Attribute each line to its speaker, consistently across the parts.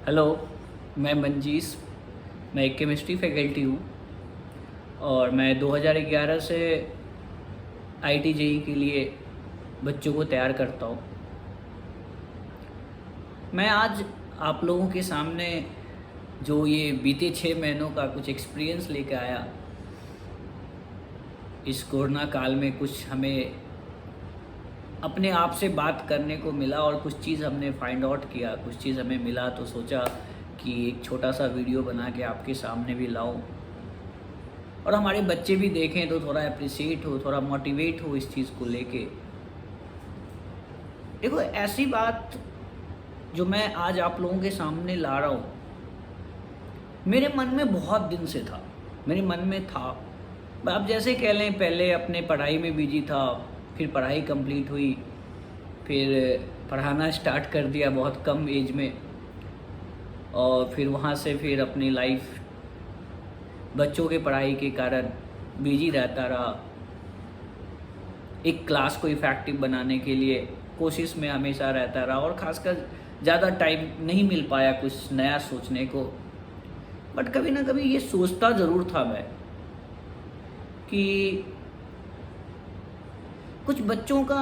Speaker 1: Hello, मैं मंजीश। मैं एक केमिस्ट्री फैकल्टी हूँ और मैं 2011 से आईटी जेई के लिए बच्चों को तैयार करता हूँ। मैं आज आप लोगों के सामने जो ये बीते 6 महीनों का कुछ एक्सपीरियंस लेकर आया। इस कोरोना काल में कुछ हमें अपने आप से बात करने को मिला और कुछ चीज़ हमने फाइंड आउट किया, कुछ चीज़ हमें मिला, तो सोचा कि एक छोटा सा वीडियो बना के आपके सामने भी लाऊं और हमारे बच्चे भी देखें तो थोड़ा अप्रिशिएट हो, थोड़ा मोटिवेट हो इस चीज़ को लेके। देखो, ऐसी बात जो मैं आज आप लोगों के सामने ला रहा हूँ, मेरे मन में बहुत दिन से था, मेरे मन में था। आप जैसे कह लें, पहले अपने पढ़ाई में बिजी था, फिर पढ़ाई कंप्लीट हुई, फिर पढ़ाना स्टार्ट कर दिया बहुत कम एज में, और फिर वहाँ से फिर अपनी लाइफ बच्चों के पढ़ाई के कारण बिजी रहता रहा। एक क्लास को इफ़ेक्टिव बनाने के लिए कोशिश में हमेशा रहता रहा और ख़ासकर ज़्यादा टाइम नहीं मिल पाया कुछ नया सोचने को। बट कभी ना कभी ये सोचता ज़रूर था मैं कि कुछ बच्चों का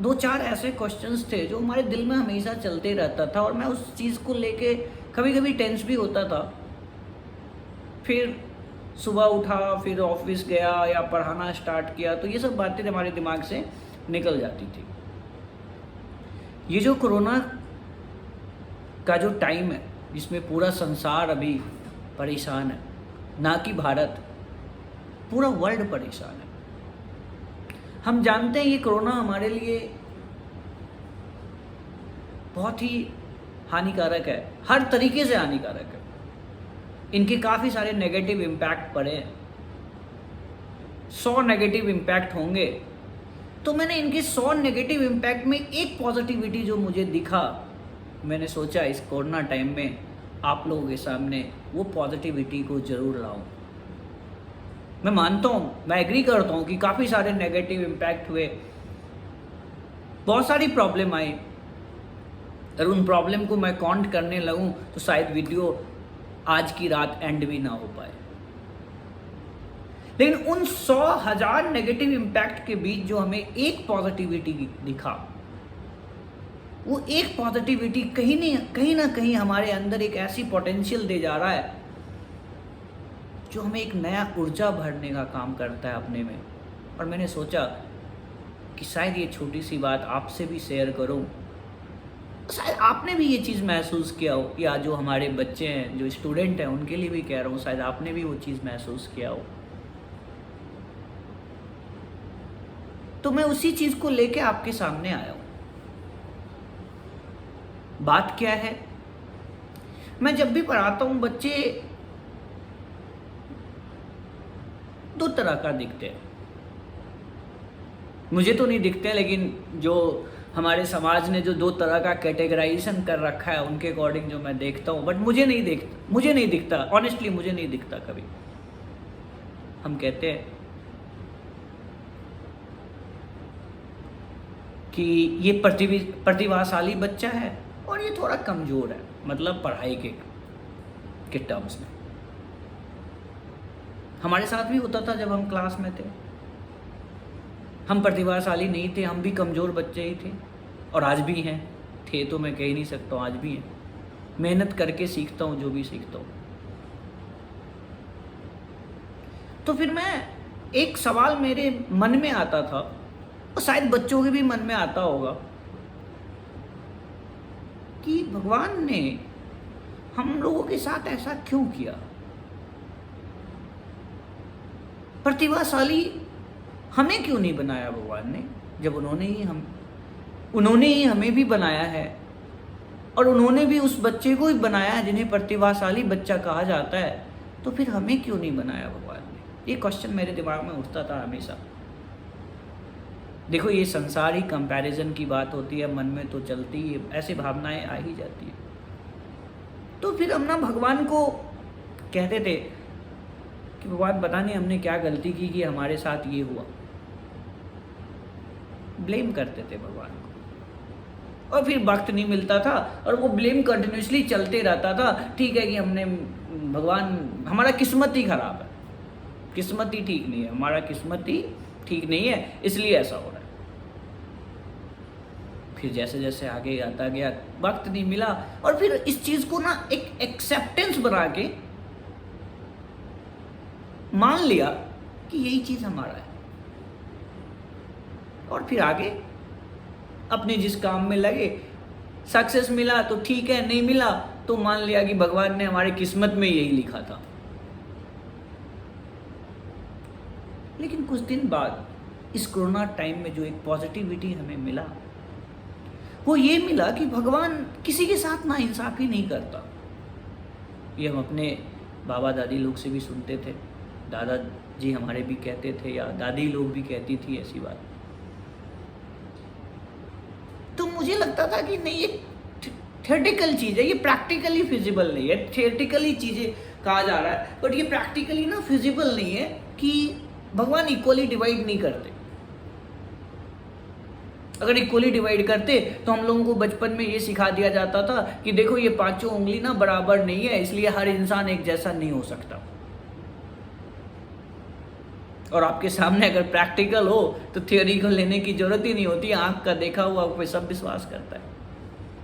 Speaker 1: 2-4 ऐसे क्वेश्चंस थे जो हमारे दिल में हमेशा चलते रहता था और मैं उस चीज़ को लेके कभी कभी टेंस भी होता था। फिर सुबह उठा, फिर ऑफिस गया या पढ़ाना स्टार्ट किया, तो ये सब बातें हमारे दिमाग से निकल जाती थी। ये जो कोरोना का जो टाइम है, जिसमें पूरा संसार अभी परेशान है, ना कि भारत, पूरा वर्ल्ड परेशान है। हम जानते हैं ये कोरोना हमारे लिए बहुत ही हानिकारक है, हर तरीके से हानिकारक है। इनके काफ़ी सारे नेगेटिव इम्पैक्ट पड़े हैं, 100 नेगेटिव इम्पैक्ट होंगे, तो मैंने इनके 100 नेगेटिव इम्पैक्ट में एक पॉजिटिविटी जो मुझे दिखा, मैंने सोचा इस कोरोना टाइम में आप लोगों के सामने वो पॉजिटिविटी को ज़रूर लाऊं। मैं मानता हूँ, मैं एग्री करता हूँ कि काफ़ी सारे नेगेटिव इम्पैक्ट हुए, बहुत सारी प्रॉब्लम आई। अगर उन प्रॉब्लम को मैं काउंट करने लगूँ तो शायद वीडियो आज की रात एंड भी ना हो पाए। लेकिन उन 100,000 नेगेटिव इम्पैक्ट के बीच जो हमें एक पॉजिटिविटी दिखा, वो एक पॉजिटिविटी कहीं ना कहीं हमारे अंदर एक ऐसी पोटेंशियल दे जा रहा है जो हमें एक नया ऊर्जा भरने का काम करता है अपने में। और मैंने सोचा कि शायद ये छोटी सी बात आपसे भी शेयर करूं, शायद आपने भी ये चीज़ महसूस किया हो, या जो हमारे बच्चे हैं, जो स्टूडेंट हैं, उनके लिए भी कह रहा हूँ, शायद आपने भी वो चीज़ महसूस किया हो। तो मैं उसी चीज़ को लेके आपके सामने आया हूँ। बात क्या है, मैं जब भी पढ़ाता हूँ, बच्चे 2 तरह का दिखते हैं। मुझे तो नहीं दिखते, लेकिन जो हमारे समाज ने जो 2 तरह का कैटेगराइजेशन कर रखा है, उनके अकॉर्डिंग जो मैं देखता हूँ, बट मुझे नहीं दिखता, ऑनेस्टली मुझे नहीं दिखता कभी। हम कहते हैं कि ये प्रतिभाशाली बच्चा है और ये थोड़ा कमज़ोर है, मतलब पढ़ाई के टर्म्स में। हमारे साथ भी होता था जब हम क्लास में थे। हम प्रतिभाशाली नहीं थे, हम भी कमज़ोर बच्चे ही थे, और आज भी हैं। थे तो मैं कह ही नहीं सकता हूँ, आज भी हैं। मेहनत करके सीखता हूँ जो भी सीखता हूँ। तो फिर मैं एक सवाल मेरे मन में आता था, और शायद बच्चों के भी मन में आता होगा, कि भगवान ने हम लोगों के साथ ऐसा क्यों किया। प्रतिभाशाली हमें क्यों नहीं बनाया भगवान ने, जब उन्होंने ही हमें भी बनाया है, और उन्होंने भी उस बच्चे को ही बनाया है जिन्हें प्रतिभाशाली बच्चा कहा जाता है, तो फिर हमें क्यों नहीं बनाया भगवान ने। ये क्वेश्चन मेरे दिमाग में उठता था हमेशा। देखो, ये संसार ही कंपैरिजन की बात होती है, मन में तो चलती ही, ऐसी भावनाएं आ ही जाती है। तो फिर हम ना भगवान को कहते थे कि भगवान पता नहीं हमने क्या गलती की कि हमारे साथ ये हुआ। ब्लेम करते थे भगवान को। और फिर वक्त नहीं मिलता था और वो ब्लेम कंटिन्यूसली चलते रहता था। ठीक है कि हमने भगवान, हमारा किस्मत ही खराब है, किस्मत ही ठीक नहीं है, हमारा किस्मत ही ठीक नहीं है, इसलिए ऐसा हो रहा है। फिर जैसे जैसे आगे आता गया, वक्त नहीं मिला, और फिर इस चीज़ को ना एक एक्सेप्टेंस बना के मान लिया कि यही चीज़ हमारा है, और फिर आगे अपने जिस काम में लगे। सक्सेस मिला तो ठीक है, नहीं मिला तो मान लिया कि भगवान ने हमारी किस्मत में यही लिखा था। लेकिन कुछ दिन बाद इस कोरोना टाइम में जो एक पॉजिटिविटी हमें मिला, वो ये मिला कि भगवान किसी के साथ नाइंसाफ़ी नहीं करता। ये हम अपने बाबा दादी लोग से भी सुनते थे, दादाजी हमारे भी कहते थे, या दादी लोग भी कहती थी ऐसी बात। तो मुझे लगता था कि नहीं, ये थियोरेटिकल चीज़ है, ये प्रैक्टिकली फिजिबल नहीं है। थियोरेटिकली चीज़ें कहा जा रहा है, बट ये प्रैक्टिकली ना फिजिबल नहीं है कि भगवान इक्वली डिवाइड नहीं करते। अगर इक्वली डिवाइड करते तो हम लोगों को बचपन में ये सिखा दिया जाता था कि देखो ये पांचों उंगली ना बराबर नहीं है, इसलिए हर इंसान एक जैसा नहीं हो सकता। और आपके सामने अगर प्रैक्टिकल हो तो थ्योरी को लेने की जरूरत ही नहीं होती, आंख का देखा हुआ पे सब विश्वास करता है।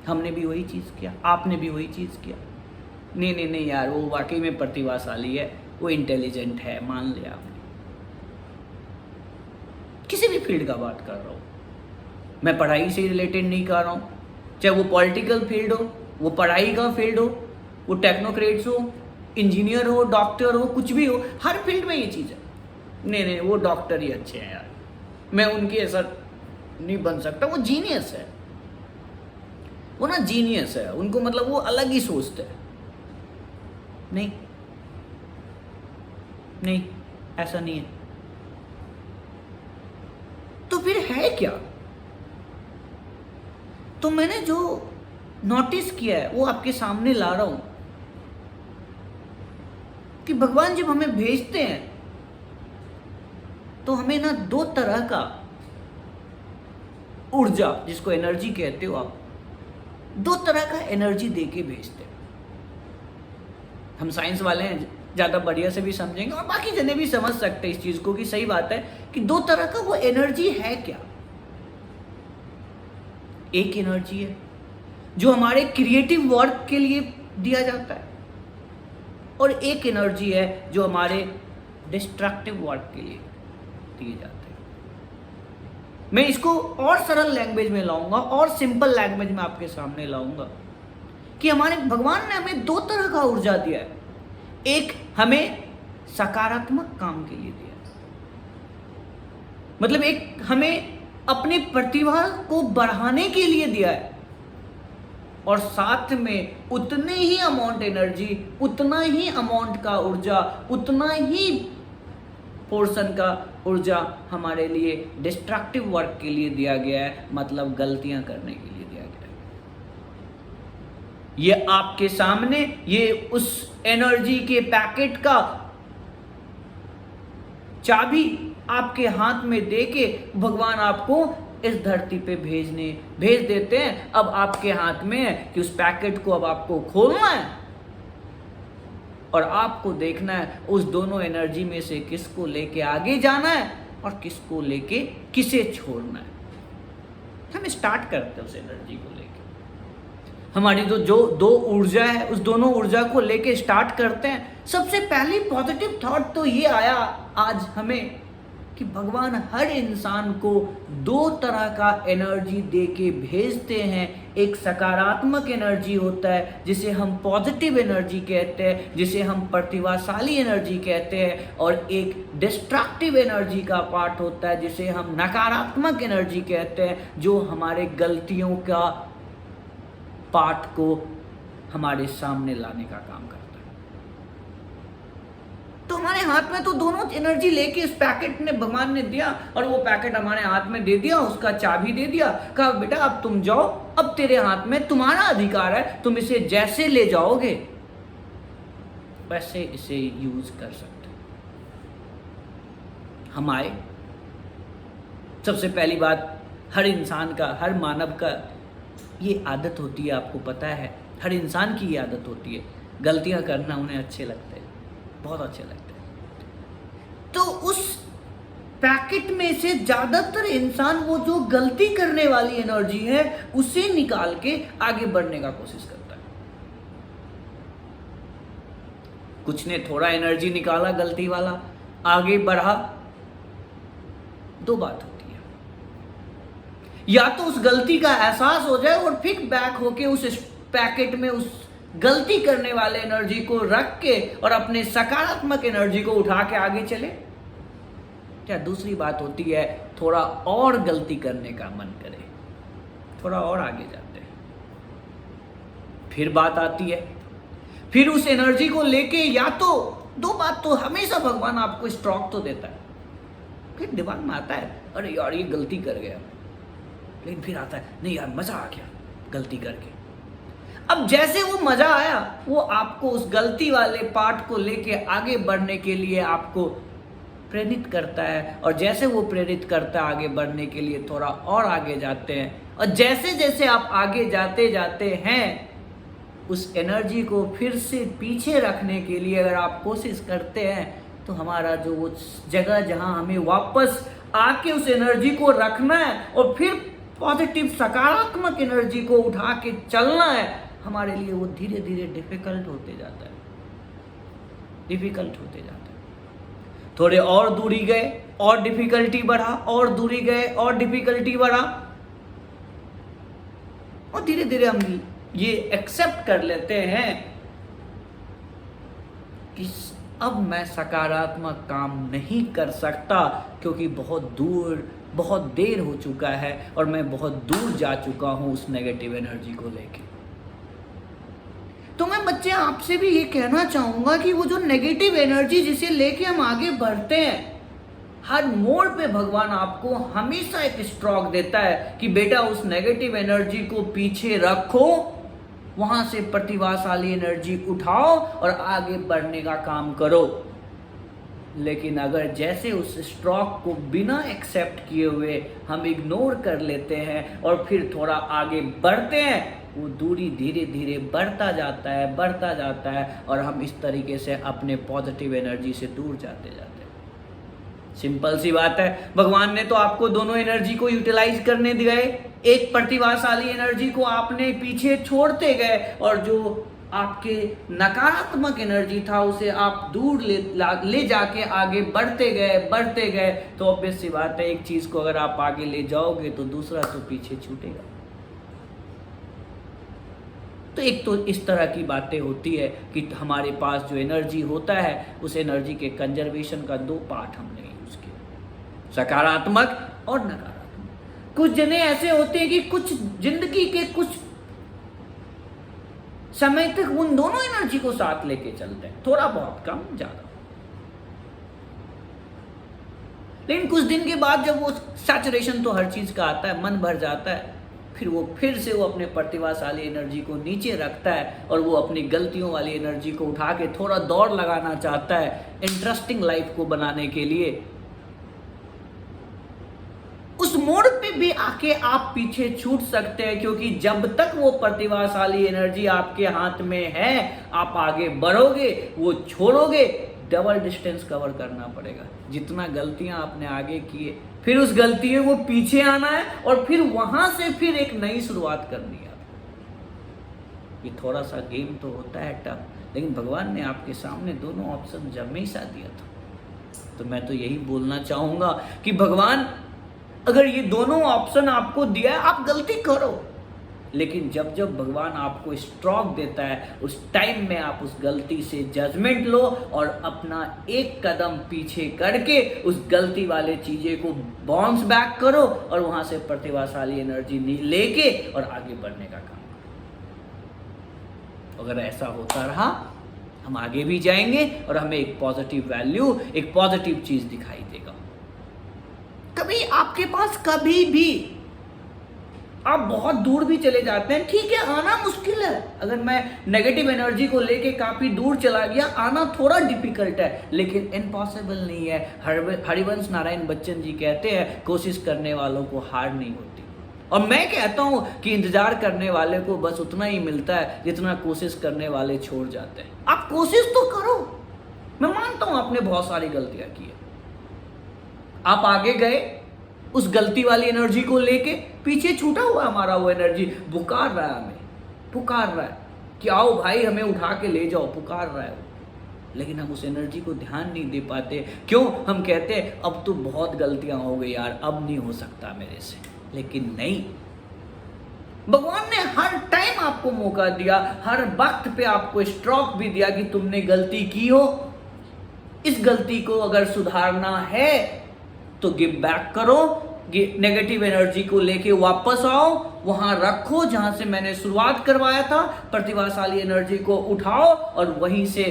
Speaker 1: हमने भी वही चीज़ किया, आपने भी वही चीज़ किया। नहीं नहीं नहीं यार, वो वाकई में प्रतिभाशाली है, वो इंटेलिजेंट है, मान लिया आपने। किसी भी फील्ड का बात कर रहा हूँ मैं, पढ़ाई से रिलेटेड नहीं कर रहा हूँ, चाहे वो पॉलिटिकल फील्ड हो, वो पढ़ाई का फील्ड हो, वो टेक्नोक्रेट्स हो, इंजीनियर हो, डॉक्टर हो, कुछ भी हो, हर फील्ड में ये चीज़ है। नहीं नहीं, वो डॉक्टर ही अच्छे हैं यार, मैं उनके ऐसा नहीं बन सकता, वो जीनियस है, वो ना जीनियस है, उनको मतलब वो अलग ही सोचते हैं। नहीं नहीं, ऐसा नहीं है। तो फिर है क्या? तो मैंने जो नोटिस किया है वो आपके सामने ला रहा हूं कि भगवान जब हमें भेजते हैं तो हमें ना दो तरह का ऊर्जा, जिसको एनर्जी कहते हो आप, दो तरह का एनर्जी देके भेजते हैं। हम साइंस वाले हैं, ज़्यादा बढ़िया से भी समझेंगे और बाकी जने भी समझ सकते हैं इस चीज़ को कि सही बात है कि दो तरह का वो एनर्जी है क्या। एक एनर्जी है जो हमारे क्रिएटिव वर्क के लिए दिया जाता है, और एक एनर्जी है जो हमारे डिस्ट्रक्टिव वर्क के लिए दिए जाते हैं। मैं इसको और सरल लैंग्वेज में लाऊंगा और सिंपल लैंग्वेज में आपके सामने लाऊंगा कि हमारे भगवान ने हमें दो तरह का ऊर्जा दिया है। एक हमें सकारात्मक काम के लिए दिया है, मतलब एक हमें अपनी प्रतिभा को बढ़ाने के लिए दिया है, और साथ में उतने ही अमाउंट एनर्जी, उतना ही अमाउंट का ऊर्जा, उतना ही पोर्शन का ऊर्जा हमारे लिए डिस्ट्रक्टिव वर्क के लिए दिया गया है, मतलब गलतियां करने के लिए दिया गया है। ये आपके सामने, ये उस एनर्जी के पैकेट का चाबी आपके हाथ में देके भगवान आपको इस धरती पे भेज देते हैं। अब आपके हाथ में है कि उस पैकेट को अब आपको खोलना है और आपको देखना है उस दोनों एनर्जी में से किसको लेके आगे जाना है और किसको लेके किसे छोड़ना है। हम स्टार्ट करते हैं उस एनर्जी को लेके, हमारी जो दो ऊर्जा है उस दोनों ऊर्जा को लेके स्टार्ट करते हैं। सबसे पहली पॉजिटिव थॉट तो ये आया आज हमें कि भगवान हर इंसान को दो तरह का एनर्जी दे के भेजते हैं। एक सकारात्मक एनर्जी होता है जिसे हम पॉजिटिव एनर्जी कहते हैं, जिसे हम प्रतिभाशाली एनर्जी कहते हैं, और एक डिस्ट्रक्टिव एनर्जी का पार्ट होता है जिसे हम नकारात्मक एनर्जी कहते हैं, जो हमारे गलतियों का पार्ट को हमारे सामने लाने का काम करता है। तो हमारे हाथ में तो दोनों एनर्जी लेके इस पैकेट ने भगवान ने दिया, और वो पैकेट हमारे हाथ में दे दिया, उसका चाबी दे दिया, कहा बेटा अब तुम जाओ, अब तेरे हाथ में तुम्हारा अधिकार है, तुम इसे जैसे ले जाओगे वैसे इसे यूज कर सकते। हम आए, सबसे पहली बात हर इंसान का, हर मानव का ये आदत होती है, आपको पता है, हर इंसान की ये आदत होती है, गलतियां करना उन्हें अच्छे लगते हैं, बहुत अच्छे लगते हैं। तो उस पैकेट में से ज्यादातर इंसान वो जो गलती करने वाली एनर्जी है उसे निकाल के आगे बढ़ने का कोशिश करता है। कुछ ने थोड़ा एनर्जी निकाला गलती वाला, आगे बढ़ा। दो बात होती है, या तो उस गलती का एहसास हो जाए और फिर बैक होके उस पैकेट में उस गलती करने वाले एनर्जी को रख के और अपने सकारात्मक एनर्जी को उठा के आगे चले। क्या दूसरी बात होती है, थोड़ा और गलती करने का मन करे, थोड़ा और आगे जाते हैं। फिर बात आती है, फिर उस एनर्जी को लेके या तो दो बात तो हमेशा भगवान आपको स्ट्रोक तो देता है, फिर दिमाग में आता है अरे यार ये गलती कर गया, लेकिन फिर आता है नहीं यार मजा आ गया गलती करके। अब जैसे वो मजा आया वो आपको उस गलती वाले पार्ट को लेके आगे बढ़ने के लिए आपको प्रेरित करता है, और जैसे वो प्रेरित करता है आगे बढ़ने के लिए थोड़ा और आगे जाते हैं, और जैसे जैसे आप आगे जाते जाते हैं उस एनर्जी को फिर से पीछे रखने के लिए अगर आप कोशिश करते हैं तो हमारा जो वो जगह जहां हमें वापस आके उस एनर्जी को रखना है और फिर पॉजिटिव सकारात्मक एनर्जी को उठा के चलना है, हमारे लिए वो धीरे धीरे डिफिकल्ट होते जाता है, डिफिकल्ट होते जाता है। थोड़े और दूरी गए और डिफिकल्टी बढ़ा, और दूरी गए और डिफिकल्टी बढ़ा, और धीरे धीरे हम ये एक्सेप्ट कर लेते हैं कि अब मैं सकारात्मक काम नहीं कर सकता क्योंकि बहुत दूर बहुत देर हो चुका है और मैं बहुत दूर जा चुका हूं उस नेगेटिव एनर्जी को लेके। तो मैं बच्चे आपसे भी ये कहना चाहूंगा कि वो जो नेगेटिव एनर्जी जिसे लेके हम आगे बढ़ते हैं, हर मोड़ पे भगवान आपको हमेशा एक स्ट्रोक देता है कि बेटा उस नेगेटिव एनर्जी को पीछे रखो, वहां से प्रतिभाशाली एनर्जी उठाओ और आगे बढ़ने का काम करो। लेकिन अगर जैसे उस स्ट्रोक को बिना एक्सेप्ट किए हुए हम इग्नोर कर लेते हैं और फिर थोड़ा आगे बढ़ते हैं, वो दूरी धीरे धीरे बढ़ता जाता है और हम इस तरीके से अपने पॉजिटिव एनर्जी से दूर जाते हैं। सिंपल सी बात है, भगवान ने तो आपको दोनों एनर्जी को यूटिलाइज करने दिए, एक प्रतिभाशाली एनर्जी को आपने पीछे छोड़ते गए और जो आपके नकारात्मक एनर्जी था उसे आप दूर ले जाके आगे बढ़ते गए। तो ऑब्वियस सी बात है, एक चीज को अगर आप आगे ले जाओगे तो दूसरा तो पीछे छूटेगा। तो एक तो इस तरह की बातें होती है कि हमारे पास जो एनर्जी होता है उस एनर्जी के कंजर्वेशन का दो पार्ट हमने यूज किया, सकारात्मक और नकारात्मक। कुछ जने ऐसे होते हैं कि कुछ जिंदगी के कुछ समय तक उन दोनों एनर्जी को साथ लेके चलते हैं, थोड़ा बहुत कम ज्यादा, लेकिन कुछ दिन के बाद जब वो सैचुरेशन तो हर चीज का आता है, मन भर जाता है, फिर से वो अपने प्रतिभाशाली एनर्जी को नीचे रखता है और वो अपनी गलतियों वाली एनर्जी को उठा के थोड़ा दौड़ लगाना चाहता है इंटरेस्टिंग लाइफ को बनाने के लिए। उस मोड़ पे भी आके आप पीछे छूट सकते हैं, क्योंकि जब तक वो प्रतिभाशाली एनर्जी आपके हाथ में है आप आगे बढ़ोगे, वो छोड़ोगे डबल डिस्टेंस कवर करना पड़ेगा। जितना गलतियां आपने आगे किए फिर उस गलतियों को पीछे आना है और फिर वहां से फिर एक नई शुरुआत करनी है। ये थोड़ा सा गेम तो होता है टफ, लेकिन भगवान ने आपके सामने दोनों ऑप्शन हमेशा दिया था। तो मैं तो यही बोलना चाहूंगा कि भगवान अगर ये दोनों ऑप्शन आपको दिया है, आप गलती करो, लेकिन जब जब भगवान आपको स्ट्रोक देता है उस टाइम में आप उस गलती से जजमेंट लो और अपना एक कदम पीछे करके उस गलती वाले चीजें को बाउंस बैक करो और वहां से प्रतिभाशाली एनर्जी लेके और आगे बढ़ने का काम करो। अगर ऐसा होता रहा हम आगे भी जाएंगे और हमें एक पॉजिटिव वैल्यू, एक पॉजिटिव चीज दिखाई देगा। कभी आपके पास कभी भी आप बहुत दूर भी चले जाते हैं, ठीक है, आना मुश्किल है। अगर मैं नेगेटिव एनर्जी को लेके काफी दूर चला गया, आना थोड़ा डिफिकल्ट है, लेकिन इम्पॉसिबल नहीं है। हरिवंश नारायण बच्चन जी कहते हैं कोशिश करने वालों को हार नहीं होती। और मैं कहता हूं कि इंतजार करने वाले को बस उतना ही मिलता है जितना कोशिश करने वाले छोड़ जाते हैं। आप कोशिश तो करो। मैं मानता हूं आपने बहुत सारी गलतियां की है, आप आगे गए, उस गलती वाली एनर्जी को लेके पीछे छूटा हुआ हमारा वो एनर्जी पुकार रहा है, हमें पुकार रहा है कि आओ भाई हमें उठा के ले जाओ, पुकार रहा है। लेकिन हम उस एनर्जी को ध्यान नहीं दे पाते। क्यों? हम कहते हैं अब तो बहुत गलतियां हो गई यार, अब नहीं हो सकता मेरे से। लेकिन नहीं, भगवान ने हर टाइम आपको मौका दिया, हर वक्त पे आपको स्ट्रोक भी दिया कि तुमने गलती की हो, इस गलती को अगर सुधारना है तो गिव बैक करो, नेगेटिव एनर्जी को लेके वापस आओ, वहां रखो जहां से मैंने शुरुआत करवाया था, प्रतिभाशाली एनर्जी को उठाओ और वहीं से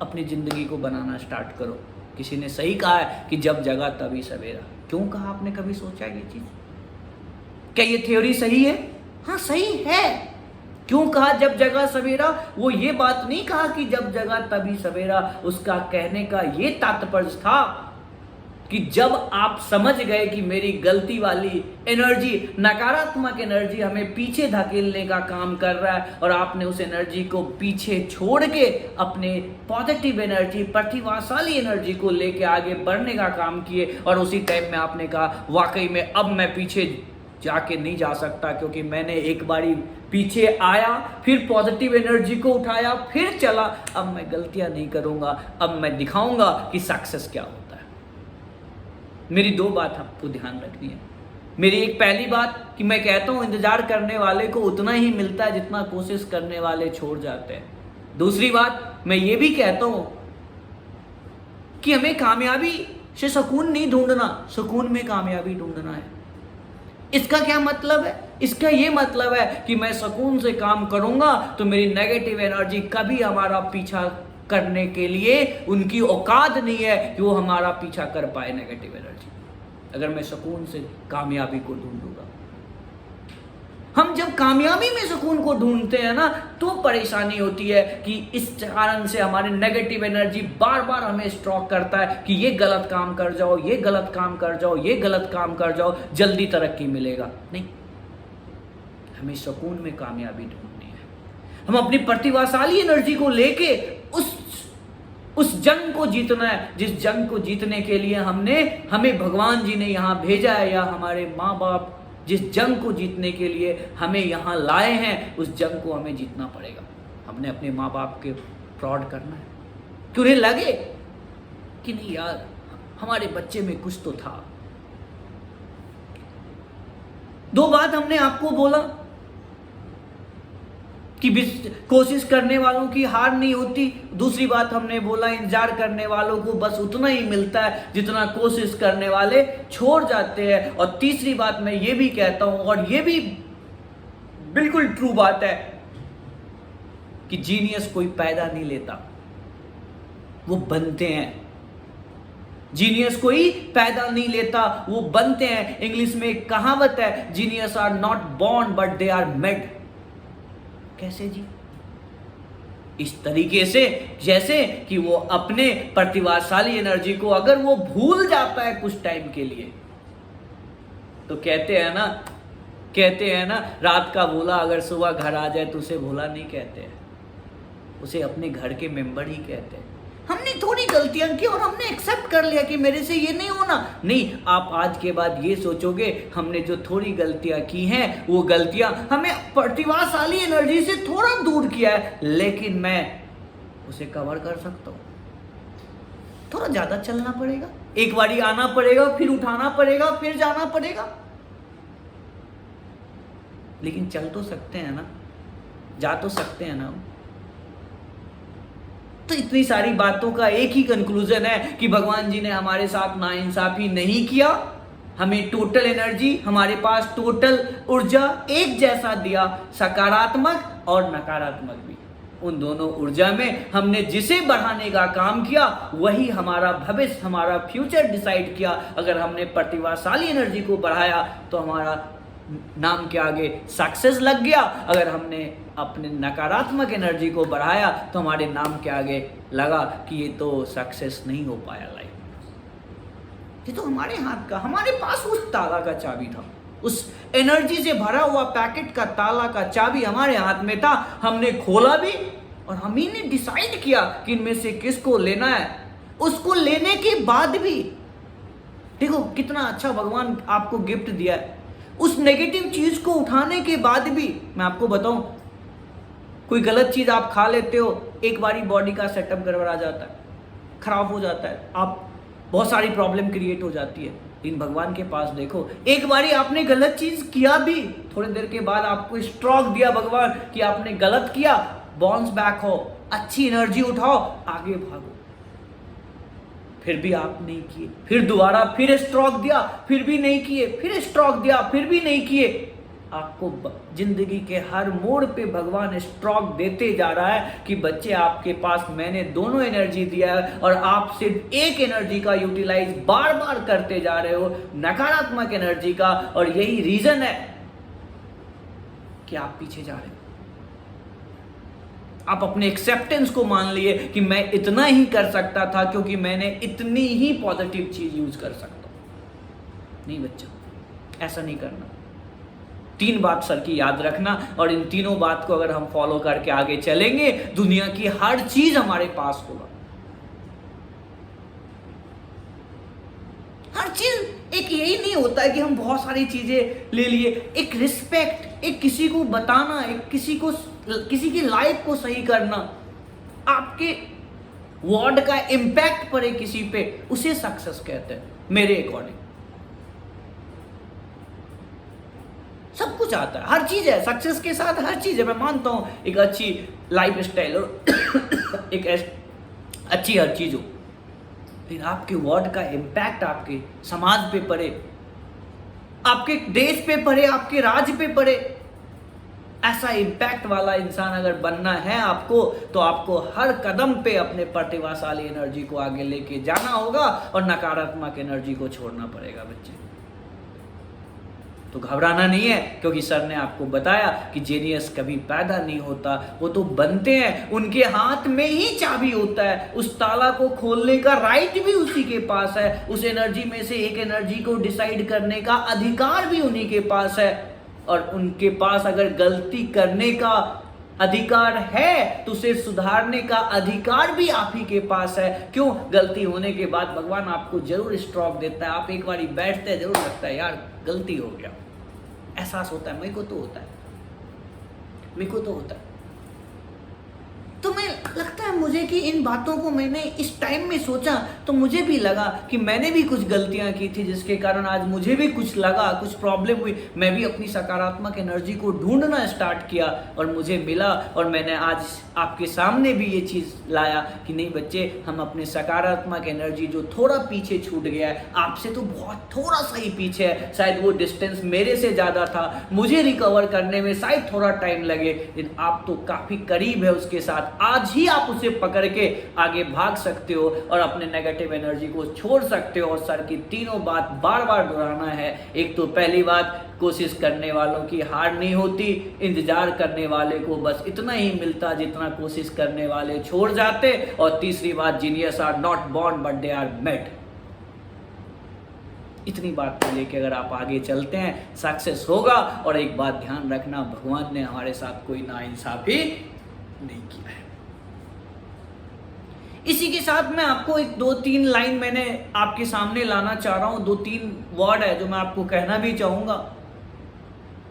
Speaker 1: अपनी जिंदगी को बनाना स्टार्ट करो। किसी ने सही कहा है कि जब जगा तभी सवेरा। क्यों कहा? आपने कभी सोचा ये चीज? क्या ये थ्योरी सही है? हाँ सही है। क्यों कहा जब जगा सवेरा? वो ये बात नहीं कहा कि जब जगा तभी सवेरा। उसका कहने का ये तात्पर्य था कि जब आप समझ गए कि मेरी गलती वाली एनर्जी, नकारात्मक एनर्जी हमें पीछे धकेलने का काम कर रहा है और आपने उस एनर्जी को पीछे छोड़ के अपने पॉजिटिव एनर्जी, प्रतिभाशाली एनर्जी को लेके आगे बढ़ने का काम किए, और उसी टाइम में आपने कहा वाकई में अब मैं पीछे जाके नहीं जा सकता, क्योंकि मैंने एक बारी पीछे आया, फिर पॉजिटिव एनर्जी को उठाया, फिर चला, अब मैं गलतियां नहीं करूंगा, अब मैं दिखाऊंगा कि सक्सेस क्या होता है। मेरी दो बात आपको ध्यान रखनी है। मेरी एक पहली बात कि मैं कहता हूं इंतजार करने वाले को उतना ही मिलता है जितना कोशिश करने वाले छोड़ जाते हैं। दूसरी बात मैं ये भी कहता हूं कि हमें कामयाबी से सुकून नहीं ढूंढना, सुकून में कामयाबी ढूंढना है। इसका क्या मतलब है? इसका ये मतलब है कि मैं सुकून से काम करूंगा तो मेरी नेगेटिव एनर्जी कभी हमारा पीछा करने के लिए उनकी औकात नहीं है कि वो हमारा पीछा कर पाए नेगेटिव एनर्जी, अगर मैं सुकून से कामयाबी को ढूंढूंगा। हम जब कामयाबी में सुकून को ढूंढते हैं ना, तो परेशानी होती है कि इस कारण से हमारे नेगेटिव एनर्जी बार बार हमें स्ट्रोक करता है कि ये गलत काम कर जाओ, ये गलत काम कर जाओ, ये गलत काम कर जाओ, जल्दी तरक्की मिलेगा। नहीं, हमें सुकून में कामयाबी ढूंढनी है। हम अपनी प्रतिभाशाली एनर्जी को लेके उस जंग को जीतना है, जिस जंग को जीतने के लिए हमें भगवान जी ने यहाँ भेजा है, या हमारे माँ बाप जिस जंग को जीतने के लिए हमें यहाँ लाए हैं, उस जंग को हमें जीतना पड़ेगा। हमने अपने माँ बाप के फ्रॉड करना है कि उन्हें लगे कि नहीं यार हमारे बच्चे में कुछ तो था। दो बात हमने आपको बोला कि कोशिश करने वालों की हार नहीं होती। दूसरी बात हमने बोला इंतजार करने वालों को बस उतना ही मिलता है जितना कोशिश करने वाले छोड़ जाते हैं। और तीसरी बात मैं ये भी कहता हूं, और ये भी बिल्कुल ट्रू बात है, कि जीनियस कोई पैदा नहीं लेता, वो बनते हैं। जीनियस कोई पैदा नहीं लेता, वो बनते हैं। इंग्लिश में एक कहावत है, genius are not born but they are made. कैसे जी? इस तरीके से जैसे कि वो अपने प्रतिभाशाली एनर्जी को अगर वो भूल जाता है कुछ टाइम के लिए, तो कहते हैं ना रात का भूला अगर सुबह घर आ जाए तो उसे भूला नहीं कहते हैं, उसे अपने घर के मेंबर ही कहते हैं। हमने थोड़ी गलतियां की और हमने एक्सेप्ट कर लिया कि मेरे से ये नहीं होना। नहीं, आप आज के बाद ये सोचोगे हमने जो थोड़ी गलतियां की हैं वो गलतियां हमें प्रतिभाशाली एनर्जी से थोड़ा दूर किया है, लेकिन मैं उसे कवर कर सकता हूं। थोड़ा ज्यादा चलना पड़ेगा, एक बारी आना पड़ेगा, फिर उठाना पड़ेगा, फिर जाना पड़ेगा, लेकिन चल तो सकते हैं ना, जा तो सकते हैं ना। तो इतनी सारी बातों का एक ही कंक्लूजन है कि भगवान जी ने हमारे साथ नाइंसाफी नहीं किया, हमें टोटल एनर्जी, हमारे पास टोटल ऊर्जा एक जैसा दिया, सकारात्मक और नकारात्मक भी। उन दोनों ऊर्जा में हमने जिसे बढ़ाने का काम किया वही हमारा भविष्य, हमारा फ्यूचर डिसाइड किया। अगर हमने प्रतिभाशाली एनर्जी को बढ़ाया तो हमारा नाम के आगे सक्सेस लग गया, अगर हमने अपने नकारात्मक एनर्जी को बढ़ाया तो हमारे नाम के आगे लगा कि ये तो सक्सेस नहीं हो पाया लाइफ में। ये तो हमारे हाथ का, हमारे पास उस ताला का चाबी था, उस एनर्जी से भरा हुआ पैकेट का ताला का चाबी हमारे हाथ में था, हमने खोला भी और हम ही ने डिसाइड किया कि इनमें से किसको लेना है। उसको लेने के बाद भी देखो कितना अच्छा भगवान आपको गिफ्ट दिया है। उस नेगेटिव चीज को उठाने के बाद भी मैं आपको बताऊं, कोई गलत चीज आप खा लेते हो, एक बारी बॉडी का सेटअप गड़बड़ा जाता है, खराब हो जाता है, आप बहुत सारी प्रॉब्लम क्रिएट हो जाती है। लेकिन भगवान के पास देखो, एक बारी आपने गलत चीज किया भी, थोड़ी देर के बाद आपको स्ट्रोक दिया भगवान कि आपने गलत किया, बाउंस बैक हो, अच्छी एनर्जी उठाओ, आगे भागो। फिर भी आप नहीं किए, फिर दोबारा फिर स्ट्रोक दिया, फिर भी नहीं किए, फिर स्ट्रोक दिया, फिर भी नहीं किए। आपको जिंदगी के हर मोड़ पे भगवान स्ट्रोक देते जा रहा है कि बच्चे आपके पास मैंने दोनों एनर्जी दिया है और आप सिर्फ एक एनर्जी का यूटिलाइज बार बार करते जा रहे हो, नकारात्मक एनर्जी का, और यही रीजन है कि आप पीछे जा रहे हो। आप अपने एक्सेप्टेंस को मान लिए कि मैं इतना ही कर सकता था क्योंकि मैंने इतनी ही पॉजिटिव चीज यूज कर सकता हूं। नहीं बच्चा, ऐसा नहीं करना। 3 बात सर की याद रखना, और इन तीनों बात को अगर हम फॉलो करके आगे चलेंगे, दुनिया की हर चीज हमारे पास होगा। हर चीज एक यही नहीं होता है कि हम बहुत सारी चीजें ले लिए। एक रिस्पेक्ट, एक किसी को बताना, एक किसी की लाइफ को सही करना, आपके वर्ड का इंपैक्ट पड़े किसी पे, उसे सक्सेस कहते हैं मेरे अकॉर्डिंग। सब कुछ आता है, हर चीज है, सक्सेस के साथ हर चीज है। मैं मानता हूं एक अच्छी लाइफ स्टाइल और एक अच्छी हर चीज हो, लेकिन आपके वर्ड का इम्पैक्ट आपके समाज पे पड़े, आपके देश पे पड़े, आपके राज्य पे पड़े। ऐसा इम्पैक्ट वाला इंसान अगर बनना है आपको, तो आपको हर कदम पे अपने प्रतिभाशाली एनर्जी को आगे लेके जाना होगा और नकारात्मक एनर्जी को छोड़ना पड़ेगा बच्चे। तो घबराना नहीं है, क्योंकि सर ने आपको बताया कि जीनियस कभी पैदा नहीं होता, वो तो बनते हैं। उनके हाथ में ही चाबी होता है, उस ताला को खोलने का राइट भी उसी के पास है, उस एनर्जी में से एक एनर्जी को डिसाइड करने का अधिकार भी उन्हीं के पास है। और उनके पास अगर गलती करने का अधिकार है तो उसे सुधारने का अधिकार भी आप ही के पास है। क्यों? गलती होने के बाद भगवान आपको जरूर स्ट्रोक देता है। आप एक बारी बैठते हैं, जरूर लगता है यार गलती हो गया, एहसास होता है, मेरे को तो होता है, मेरे को तो होता है। तो मैं लगता है मुझे कि इन बातों को मैंने इस टाइम में सोचा तो मुझे भी लगा कि मैंने भी कुछ गलतियां की थी, जिसके कारण आज मुझे भी कुछ लगा, कुछ प्रॉब्लम हुई। मैं भी अपनी सकारात्मक एनर्जी को ढूंढना स्टार्ट किया और मुझे मिला, और मैंने आज आपके सामने भी ये चीज़ लाया कि नहीं बच्चे, हम अपने सकारात्मक एनर्जी जो थोड़ा पीछे छूट गया है, आपसे तो बहुत थोड़ा सा ही पीछे है, शायद वो डिस्टेंस मेरे से ज़्यादा था, मुझे रिकवर करने में शायद थोड़ा टाइम लगे, लेकिन आप तो काफ़ी करीब है उसके साथ। आज ही आप उसे पकड़ के आगे भाग सकते हो और अपने नेगेटिव एनर्जी को छोड़ सकते हो। और सर की तीनों बात बार बार दोहराना है। एक तो पहली बात, कोशिश करने वालों की हार नहीं होती, इंतजार करने वाले को बस इतना ही मिलता जितना कोशिश करने वाले छोड़ जाते। और तीसरी बात, genius are not born but they are made. इतनी बात को लेके अगर आप आगे चलते हैं, सक्सेस होगा। और एक बात ध्यान रखना, भगवान ने हमारे साथ कोई नाइंसाफी नहीं किया है। इसी के साथ मैं आपको एक 2-3 लाइन मैंने आपके सामने लाना चाह रहा हूं। 2-3 वर्ड है जो मैं आपको कहना भी चाहूंगा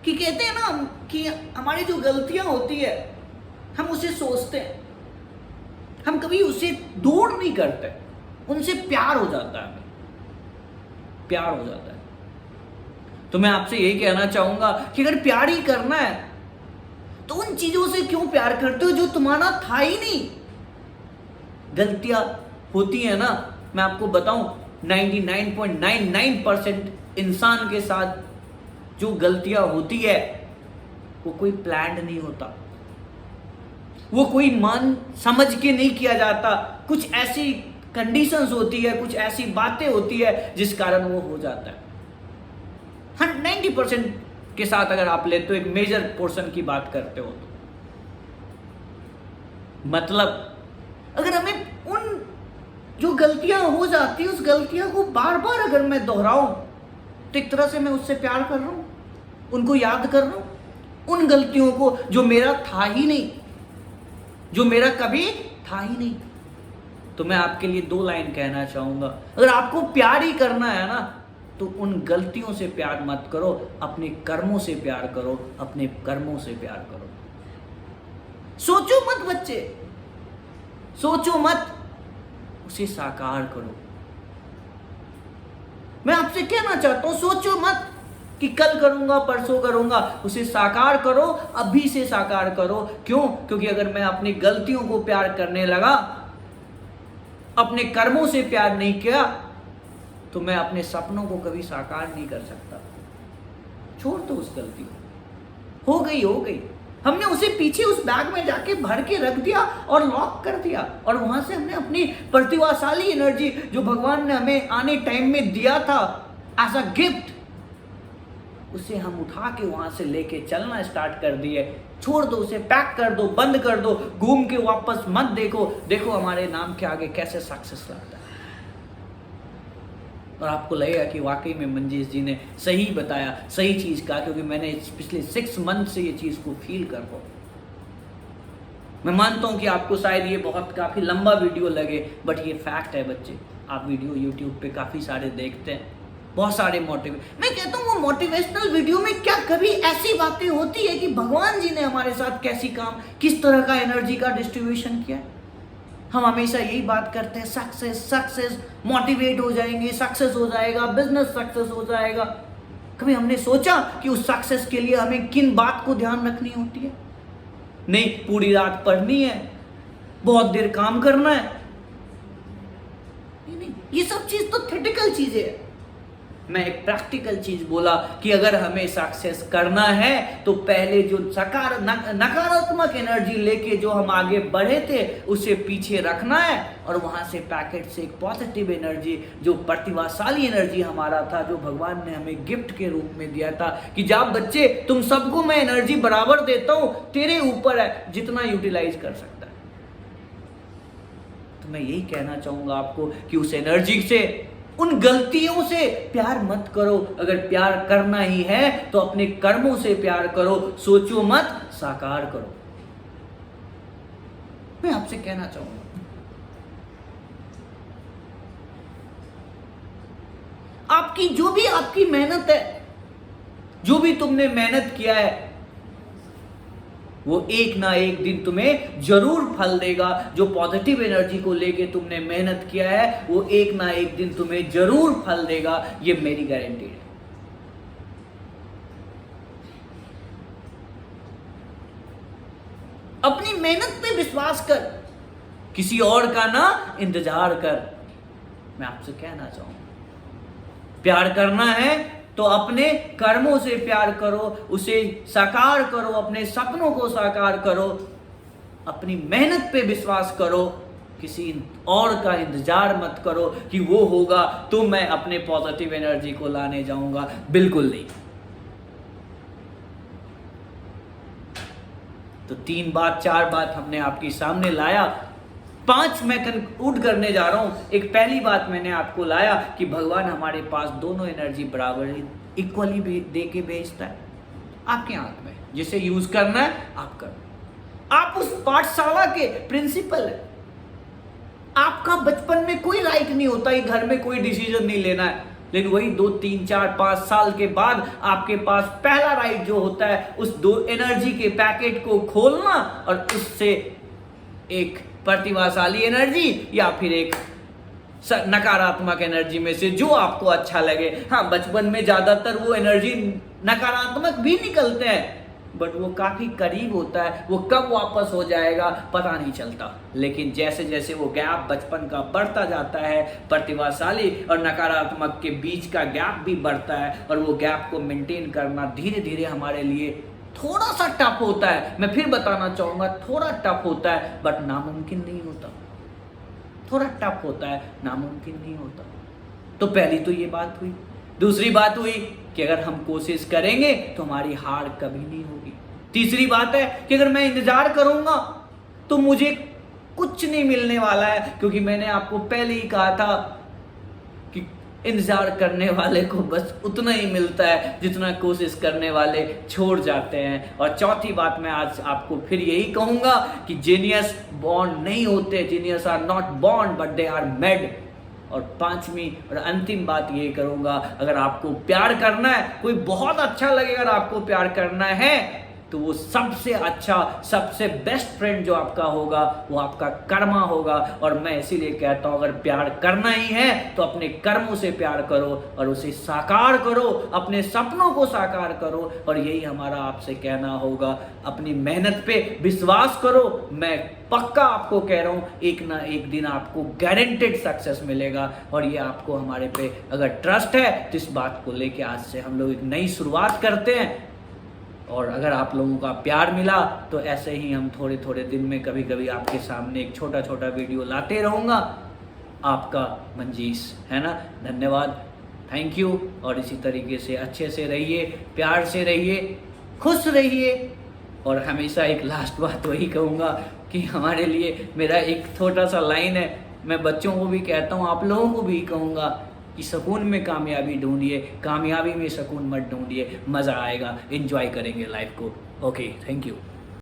Speaker 1: कि कहते हैं ना कि हमारी जो गलतियां होती है, हम उसे सोचते हैं, हम कभी उसे दूर नहीं करते, उनसे प्यार हो जाता है, हमें प्यार हो जाता है। तो मैं आपसे यही कहना चाहूंगा कि अगर प्यार ही करना है तो उन चीजों से क्यों प्यार करते हो जो तुम्हारा था ही नहीं। गलतियां होती है ना, मैं आपको बताऊं 99.99% इंसान के साथ जो गलतियां होती है वो कोई प्लान्ड नहीं होता, वो कोई मान समझ के नहीं किया जाता। कुछ ऐसी कंडीशंस होती है, कुछ ऐसी बातें होती है जिस कारण वो हो जाता है। 90% के साथ अगर आप लेते हो, एक मेजर पोर्शन की बात करते हो तो मतलब अगर हमें उन जो गलतियां हो जाती है, उस गलतियां को बार बार अगर मैं दोहराऊं तो एक तरह से मैं उससे प्यार कर रहा हूं। उनको याद कर रहा हूं, उन गलतियों को जो मेरा था ही नहीं, जो मेरा कभी था ही नहीं। तो मैं आपके लिए 2 लाइन कहना चाहूंगा, अगर आपको प्यार ही करना है ना, तो उन गलतियों से प्यार मत करो, अपने कर्मों से प्यार करो, अपने कर्मों से प्यार करो। सोचो मत बच्चे, सोचो मत, उसे साकार करो। मैं आपसे कहना चाहता हूं, सोचो मत कि कल करूंगा, परसों करूंगा, उसे साकार करो, अभी से साकार करो। क्यों? क्योंकि अगर मैं अपनी गलतियों को प्यार करने लगा, अपने कर्मों से प्यार नहीं किया, तो मैं अपने सपनों को कभी साकार नहीं कर सकता। छोड़ दो उस गलती को, हो गई हो गई। हमने उसे पीछे उस बैग में जाके भर के रख दिया और लॉक कर दिया, और वहां से हमने अपनी प्रतिभाशाली एनर्जी जो भगवान ने हमें आने टाइम में दिया था एज अ गिफ्ट, उसे हम उठा के वहां से लेके चलना स्टार्ट कर दिए। छोड़ दो उसे, पैक कर दो, बंद कर दो, घूम के वापस मत देखो। देखो हमारे नाम के आगे कैसे सक्सेस लगता है। और आपको लगेगा कि वाकई में मंजीश जी ने सही बताया, सही चीज कहा, क्योंकि मैंने पिछले 6 मंथ से ये चीज को फील कर रहा हूं। मैं मानता हूं कि आपको शायद ये काफी लंबा वीडियो लगे, बट ये फैक्ट है बच्चे। आप वीडियो यूट्यूब पे काफी सारे देखते हैं, बहुत सारे मैं कहता हूँ वो मोटिवेशनल वीडियो में क्या कभी ऐसी बातें होती है कि भगवान जी ने हमारे साथ किस तरह का एनर्जी का डिस्ट्रीब्यूशन किया है? हम हमेशा यही बात करते हैं, सक्सेस सक्सेस, मोटिवेट हो जाएंगे, सक्सेस हो जाएगा, बिजनेस सक्सेस हो जाएगा। कभी हमने सोचा कि उस सक्सेस के लिए हमें किन बात को ध्यान रखनी होती है? नहीं, पूरी रात पढ़नी है, बहुत देर काम करना है, नहीं, ये सब चीज तो थ्योरेटिकल चीजें है। मैं एक प्रैक्टिकल चीज बोला कि अगर हमें सक्सेस करना है तो पहले जो नकारात्मक एनर्जी लेके जो हम आगे बढ़े थे उसे पीछे रखना है, और वहां से पैकेट से एक पॉजिटिव एनर्जी, जो प्रतिभाशाली एनर्जी हमारा था, जो भगवान ने हमें गिफ्ट के रूप में दिया था कि जा बच्चे, तुम सबको मैं एनर्जी बराबर देता हूं, तेरे ऊपर है जितना यूटिलाइज कर सकता है। तो मैं यही कहना चाहूंगा आपको कि उस एनर्जी से, उन गलतियों से प्यार मत करो। अगर प्यार करना ही है तो अपने कर्मों से प्यार करो, सोचो मत, साकार करो। मैं आपसे कहना चाहूंगा, आपकी जो भी आपकी मेहनत है, जो भी तुमने मेहनत किया है, वो एक ना एक दिन तुम्हें जरूर फल देगा। जो पॉजिटिव एनर्जी को लेके तुमने मेहनत किया है, वो एक ना एक दिन तुम्हें जरूर फल देगा, ये मेरी गारंटी है। अपनी मेहनत पे विश्वास कर, किसी और का ना इंतजार कर। मैं आपसे कहना चाहूंगा, प्यार करना है तो अपने कर्मों से प्यार करो, उसे साकार करो, अपने सपनों को साकार करो, अपनी मेहनत पे विश्वास करो, किसी और का इंतजार मत करो कि वो होगा तो मैं अपने पॉजिटिव एनर्जी को लाने जाऊंगा। बिल्कुल नहीं। तो 3 बात 4 बात हमने आपके सामने लाया, 5 मैं कंक्लूड करने जा रहा हूं। एक पहली बात मैंने आपको लाया कि भगवान हमारे पास दोनों एनर्जी बराबर इक्वली दे के भेजता है, आपके हाथ में। जिसे यूज करना है आप करो। आप उस पाठशाला के प्रिंसिपल है। आपका बचपन में कोई राइट नहीं होता कि घर में कोई डिसीजन नहीं लेना है, लेकिन वही 2, 3, 4, 5 साल के बाद आपके पास पहला राइट जो होता है, उस 2 एनर्जी के पैकेट को खोलना और उससे एक प्रतिभाशाली एनर्जी या फिर एक नकारात्मक एनर्जी में से जो आपको अच्छा लगे। हाँ, बचपन में ज्यादातर वो एनर्जी नकारात्मक भी निकलते हैं, बट वो काफी करीब होता है, वो कब वापस हो जाएगा पता नहीं चलता। लेकिन जैसे जैसे वो गैप बचपन का बढ़ता जाता है, प्रतिभाशाली और नकारात्मक के बीच का गैप भी बढ़ता है, और वो गैप को मेंटेन करना धीरे धीरे हमारे लिए थोड़ा सा टफ होता है। मैं फिर बताना चाहूंगा, थोड़ा टफ होता है बट नामुमकिन नहीं होता। थोड़ा टफ होता है, नामुमकिन नहीं होता। तो पहली तो ये बात हुई। दूसरी बात हुई कि अगर हम कोशिश करेंगे तो हमारी हार कभी नहीं होगी। तीसरी बात है कि अगर मैं इंतजार करूंगा तो मुझे कुछ नहीं मिलने वाला है, क्योंकि मैंने आपको पहले ही कहा था कि इंतज़ार करने वाले को बस उतना ही मिलता है जितना कोशिश करने वाले छोड़ जाते हैं। और चौथी बात मैं आज आपको फिर यही कहूँगा कि जीनियस बॉर्न नहीं होते, genius are not born but they are made. और पांचवी और अंतिम बात ये करूँगा, अगर आपको प्यार करना है, कोई बहुत अच्छा लगे अगर आपको प्यार करना है, तो वो सबसे अच्छा, सबसे बेस्ट फ्रेंड जो आपका होगा वो आपका कर्मा होगा। और मैं इसीलिए कहता हूँ, अगर प्यार करना ही है तो अपने कर्मों से प्यार करो और उसे साकार करो, अपने सपनों को साकार करो। और यही हमारा आपसे कहना होगा, अपनी मेहनत पे विश्वास करो। मैं पक्का आपको कह रहा हूँ, एक ना एक दिन आपको गारंटेड सक्सेस मिलेगा। और ये आपको हमारे पे अगर ट्रस्ट है तो इस बात को लेके आज से हम लोग एक नई शुरुआत करते हैं। और अगर आप लोगों का प्यार मिला तो ऐसे ही हम थोड़े थोड़े दिन में कभी कभी आपके सामने एक छोटा छोटा वीडियो लाते रहूँगा। आपका मंजीश, है ना। धन्यवाद, थैंक यू। और इसी तरीके से अच्छे से रहिए, प्यार से रहिए, खुश रहिए। और हमेशा एक लास्ट बात वही कहूँगा कि हमारे लिए मेरा एक छोटा सा लाइन है, मैं बच्चों को भी कहता हूँ, आप लोगों को भी कहूँगा कि सुकून में कामयाबी ढूंढिए, कामयाबी में सुकून मत ढूंढिए। मज़ा आएगा, एंजॉय करेंगे लाइफ को। Okay, thank you.